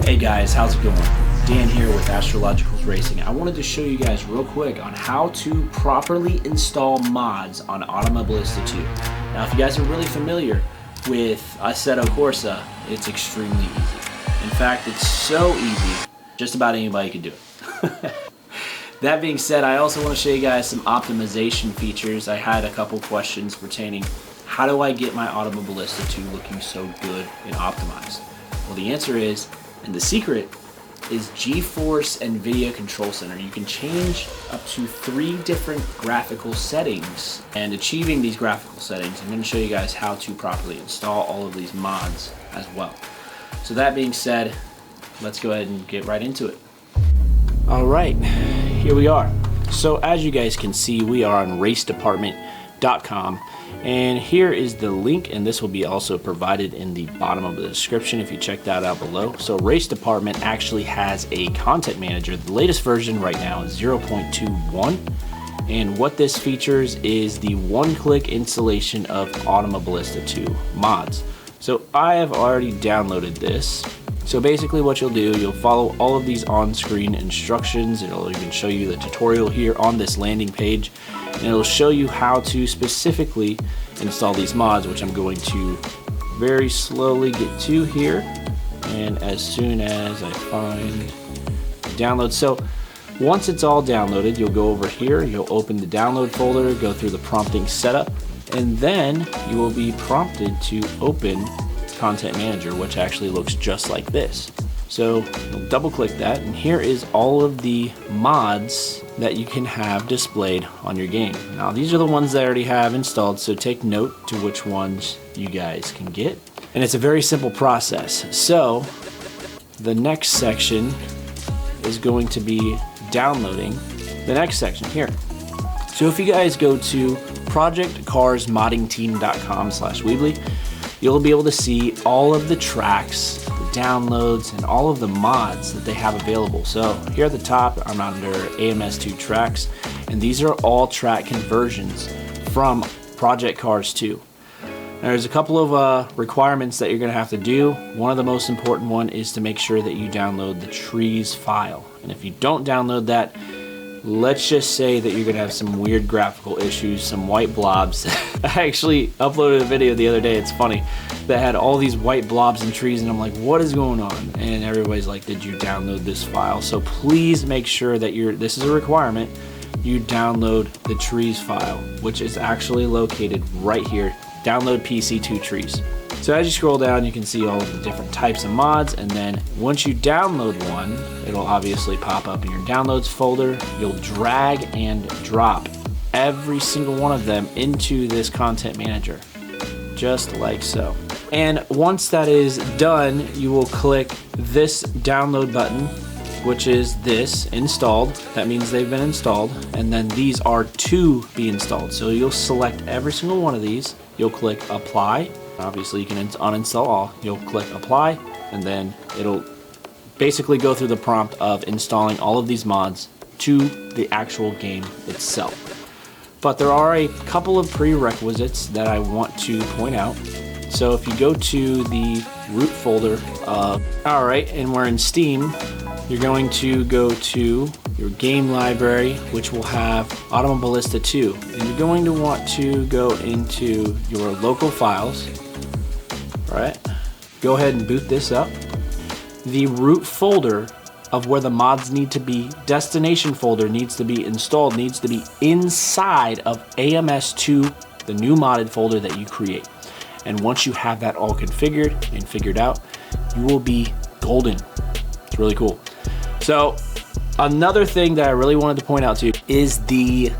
Hey guys, how's it going? Dan here with Astrologicals Racing. I wanted to show you guys real quick on how to properly install mods on Automobilista 2. Now if you guys are really familiar with Assetto Corsa, it's extremely easy. In fact, it's so easy, just about anybody can do it. That being said, I also want to show you guys some optimization features. I had a couple questions pertaining, how do I get my Automobilista 2 looking so good and optimized? Well, the answer is, and the secret is GeForce Nvidia Control Center. You can change up to 3 different graphical settings, and achieving these graphical settings, I'm going to show you guys how to properly install all of these mods as well. So that being said, let's go ahead and get right into it. Alright, here we are. So as you guys can see, we are on racedepartment.com, and here is the link, and this will be also provided in the bottom of the description if you check that out below. So Race Department actually has a content manager. The latest version right now is 0.21, and what this features is the one-click installation of Automobilista 2 mods. So I have already downloaded this. So basically what you'll do, you'll follow all of these on-screen instructions. It'll even show you the tutorial here on this landing page, and it'll show you how to specifically install these mods, which I'm going to very slowly get to here, and as soon as I find download. So once it's all downloaded, you'll go over here, you'll open the download folder, go through the prompting setup, and then you will be prompted to open Content Manager, which actually looks just like this. So you'll double click that, and here is all of the mods that you can have displayed on your game. Now these are the ones that I already have installed, so take note to which ones you guys can get. And it's a very simple process. So the next section is going to be downloading the next section here. So if you guys go to projectcarsmoddingteam.com/Weebly, you'll be able to see all of the tracks, the downloads, and all of the mods that they have available. So here at the top, I'm under AMS2 tracks, and these are all track conversions from Project Cars 2. Now, there's a couple of requirements that you're going to have to do. One of the most important one is to make sure that you download the trees file. And if you don't download that, let's just say that you're going to have some weird graphical issues, some white blobs. I actually uploaded a video the other day, it's funny, that had all these white blobs and trees, and I'm like, what is going on? And everybody's like, did you download this file? So please make sure that this is a requirement, you download the trees file, which is actually located right here. Download PC2 trees. So as you scroll down, you can see all of the different types of mods, and then once you download one, it'll obviously pop up in your downloads folder. You'll drag and drop every single one of them into this content manager, just like so. And once that is done, you will click this download button, which is this, installed. That means they've been installed, and then these are to be installed. So you'll select every single one of these, you'll click apply. Obviously you can uninstall all. You'll click apply, and then it'll basically go through the prompt of installing all of these mods to the actual game itself. But there are a couple of prerequisites that I want to point out. So if you go to the root folder, alright, and we're in Steam, you're going to go to your game library, which will have Automobilista 2. And you're going to want to go into your local files. Alright, go ahead and boot this up. The root folder of where the mods need to be, destination folder needs to be installed, needs to be inside of AMS2, the new modded folder that you create. And once you have that all configured and figured out, you will be golden. It's really cool. So another thing that I really wanted to point out to you is the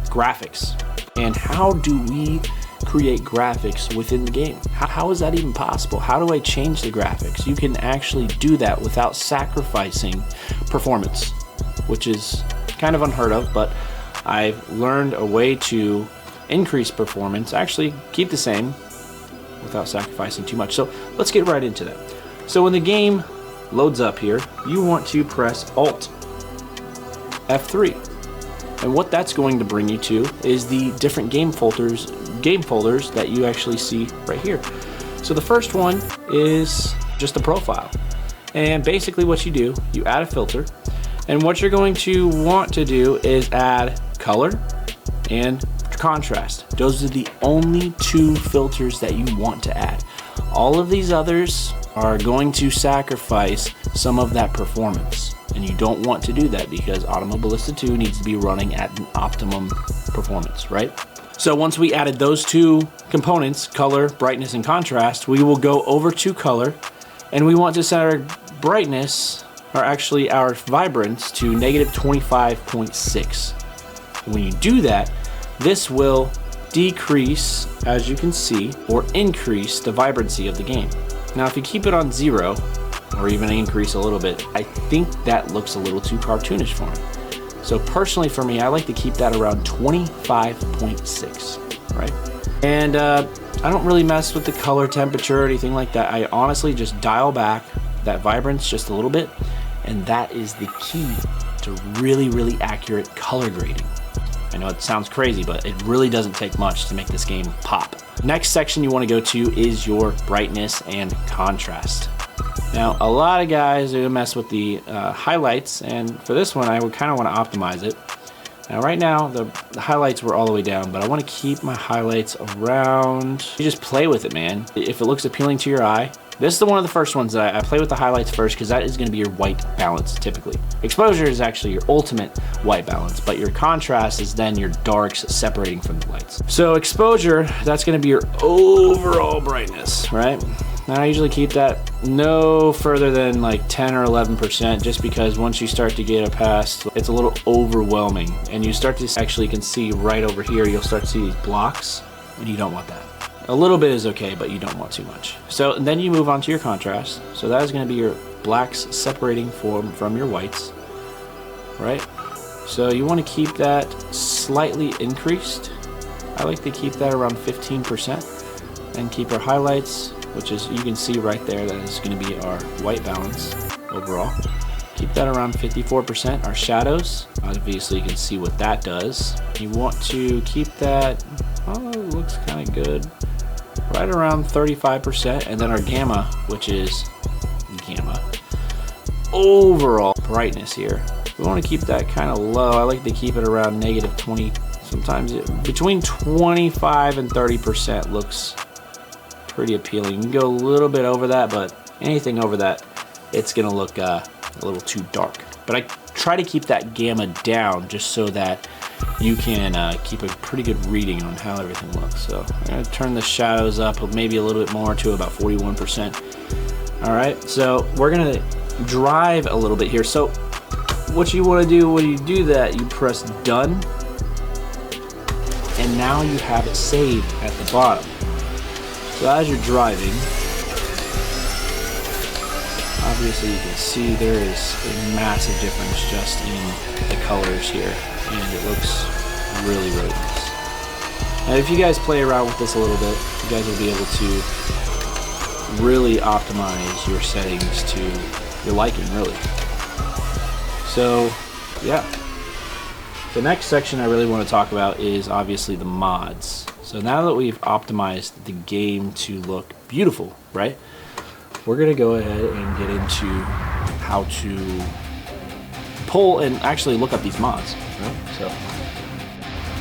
graphics. And how do we create graphics within the game? How is that even possible? How do I change the graphics? You can actually do that without sacrificing performance, which is kind of unheard of, but I've learned a way to increase performance, actually keep the same without sacrificing too much. So let's get right into that. So when the game loads up here, you want to press Alt F3. And what that's going to bring you to is the different game folders that you actually see right here. So the first one is just a profile. And basically what you do, you add a filter, and what you're going to want to do is add color and contrast. Those are the only two filters that you want to add. All of these others are going to sacrifice some of that performance, and you don't want to do that because Automobilista 2 needs to be running at an optimum performance, right? So once we added those two components, color, brightness, and contrast, we will go over to color, and we want to set our brightness, or actually our vibrance, to -25.6. When you do that, this will decrease, as you can see, or increase the vibrancy of the game. Now if you keep it on 0, or even increase a little bit, I think that looks a little too cartoonish for me. So personally for me, I like to keep that around 25.6, right? And I don't really mess with the color, temperature, or anything like that. I honestly just dial back that vibrance just a little bit, and that is the key to really, really accurate color grading. I know it sounds crazy, but it really doesn't take much to make this game pop. Next section you want to go to is your brightness and contrast. Now, a lot of guys do mess with the highlights, and for this one, I would kind of want to optimize it. Now, right now, the highlights were all the way down, but I want to keep my highlights around. You just play with it, man. If it looks appealing to your eye, this is one of the first ones that I play with the highlights first, because that is going to be your white balance typically. Exposure is actually your ultimate white balance, but your contrast is then your darks separating from the lights. So exposure, that's going to be your overall brightness, right? Now I usually keep that no further than like 10 or 11%, just because once you start to get past, it's a little overwhelming, and you start to actually can see right over here, you'll start to see these blocks, and you don't want that. A little bit is okay, but you don't want too much. So then you move on to your contrast. So that is going to be your blacks separating from your whites, right? So you want to keep that slightly increased. I like to keep that around 15%, and keep our highlights, which is, you can see right there, that is going to be our white balance overall. Keep that around 54%. Our shadows, obviously you can see what that does. You want to keep that, oh, it looks kind of good, right around 35%. And then our gamma, which is gamma, overall brightness here, we want to keep that kind of low. I like to keep it around -20. Sometimes between 25 and 30% looks pretty appealing. You can go a little bit over that, but anything over that, it's gonna look a little too dark. But I try to keep that gamma down just so that you can keep a pretty good reading on how everything looks. So I'm gonna turn the shadows up maybe a little bit more to about 41%. All right, so we're gonna drive a little bit here. So what you wanna do when you do that, you press done, and now you have it saved at the bottom. So as you're driving, obviously you can see there is a massive difference just in the colors here, and it looks really, really nice. Now if you guys play around with this a little bit, you guys will be able to really optimize your settings to your liking, really. So yeah, the next section I really want to talk about is obviously the mods. So now that we've optimized the game to look beautiful, right? We're gonna go ahead and get into how to pull and actually look up these mods, right? So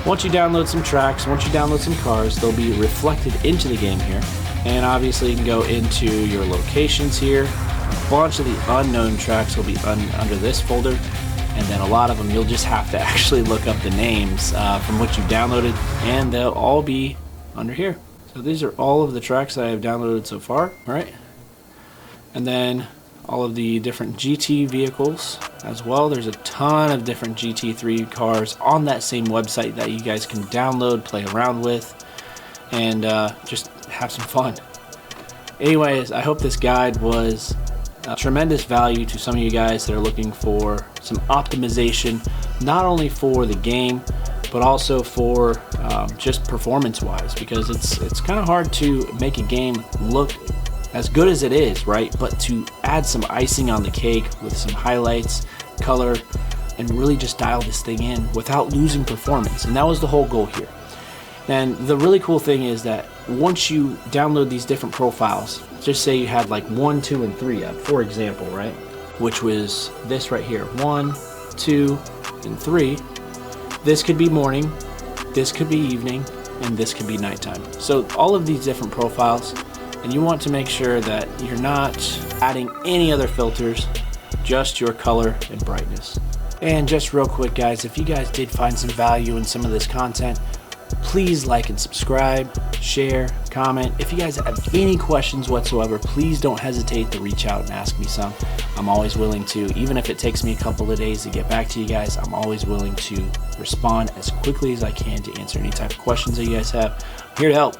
once you download some tracks, once you download some cars, they'll be reflected into the game here. And obviously you can go into your locations here. A bunch of the unknown tracks will be under this folder. And then a lot of them, you'll just have to actually look up the names from what you downloaded, and they'll all be under here. So these are all of the tracks that I have downloaded so far, right? And then all of the different GT vehicles as well. There's a ton of different GT3 cars on that same website that you guys can download, play around with, and just have some fun. Anyways, I hope this guide was tremendous value to some of you guys that are looking for some optimization, not only for the game, but also for just performance-wise, because it's kind of hard to make a game look as good as it is, right? But to add some icing on the cake with some highlights, color, and really just dial this thing in without losing performance. And that was the whole goal here. And the really cool thing is that once you download these different profiles, just say you had like 1, 2, and 3 up, for example, right? Which was this right here, 1, 2, and 3. This could be morning, this could be evening, and this could be nighttime. So all of these different profiles, and you want to make sure that you're not adding any other filters, just your color and brightness. And just real quick guys, if you guys did find some value in some of this content, please like and subscribe, share, comment. If you guys have any questions whatsoever, please don't hesitate to reach out and ask me some. I'm always willing to, even if it takes me a couple of days to get back to you guys, I'm always willing to respond as quickly as I can to answer any type of questions that you guys have. I'm here to help.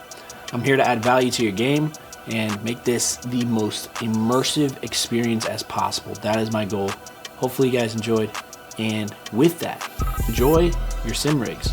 I'm here to add value to your game and make this the most immersive experience as possible. That is my goal. Hopefully you guys enjoyed. And with that, enjoy your sim rigs.